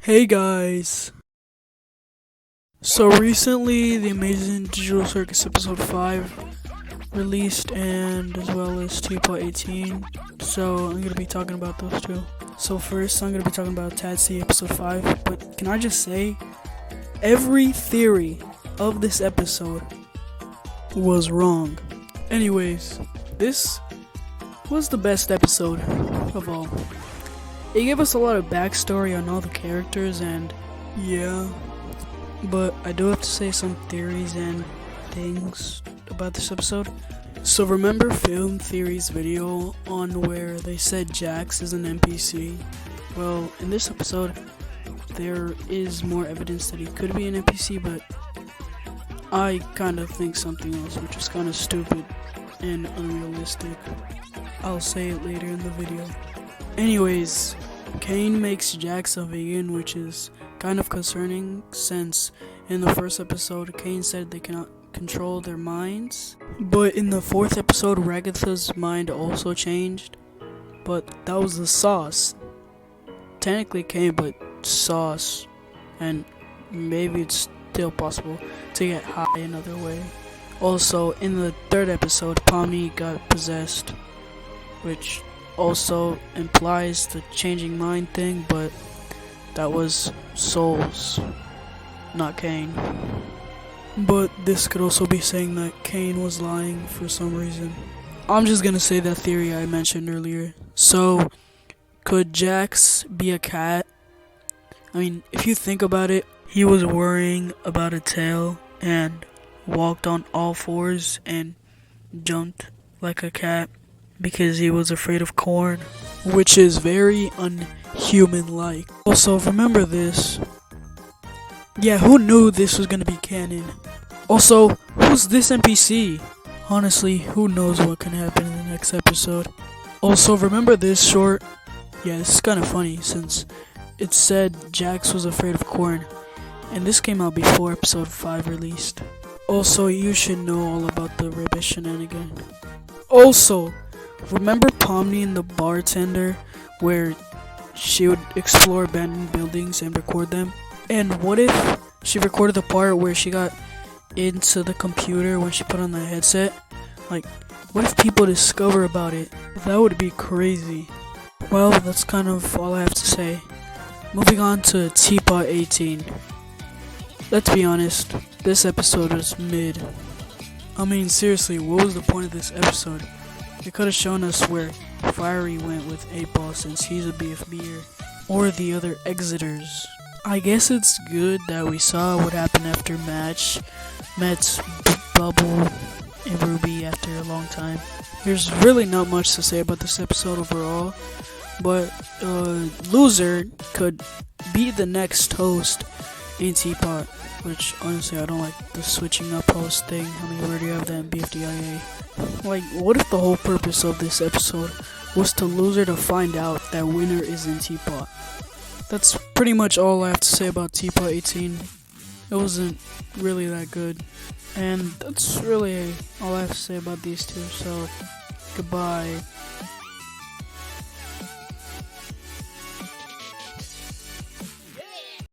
Hey guys! So recently, The Amazing Digital Circus Episode 5 released, and as well as TPOT 18. So I'm going to be talking about those two. So first, I'm going to be talking about TADC Episode 5. But can I just say, every theory of this episode was wrong. Anyways, this was the best episode of all. It gave us a lot of backstory on all the characters, and yeah, but I do have to say some theories and things about this episode. So remember Film Theory's video on where they said Jax is an NPC? Well, in this episode, there is more evidence that he could be an NPC, but I kind of think something else, which is kind of stupid and unrealistic. I'll say it later in the video. Anyways, Kane makes Jax a vegan, which is kind of concerning since in the first episode, Kane said they cannot control their minds. But in the fourth episode, Ragatha's mind also changed, but that was the sauce. Technically Kane, but sauce, and maybe it's still possible to get high another way. Also, in the third episode, Pomni got possessed, which also implies the changing mind thing, but that was Souls, not Kane. But this could also be saying that Kane was lying for some reason. I'm just gonna say that theory I mentioned earlier. So, could Jax be a cat? I mean, if you think about it, he was worrying about a tail and walked on all fours and jumped like a cat because he was afraid of corn, which is very unhuman-like. Also, remember this. Yeah, who knew this was gonna be canon? Also, who's this NPC? Honestly, who knows what can happen in the next episode. Also, remember this short? Yeah, this is kind of funny since it said Jax was afraid of corn, and this came out before episode 5 released. Also, you should know all about the Ribbit shenanigan. Also, remember Pomni and the bartender where she would explore abandoned buildings and record them? And what if she recorded the part where she got into the computer when she put on the headset? Like, what if people discover about it? That would be crazy. Well, that's kind of all I have to say. Moving on to TPOT 18. Let's be honest, this episode was mid. I mean, seriously, what was the point of this episode? It could have shown us where Fiery went with 8-Ball since he's a BFB'er, or the other Exiters. I guess it's good that we saw what happened after Matt's Bubble and Ruby after a long time. There's really not much to say about this episode overall, but Loser could be the next host in Teapot, which honestly I don't like the switching up host thing. I mean, we already have that in BFDIA. Like, what if the whole purpose of this episode was to Loser to find out that winner is in Teapot? That's pretty much all I have to say about Teapot 18. It wasn't really that good. And that's really all I have to say about these two, so goodbye.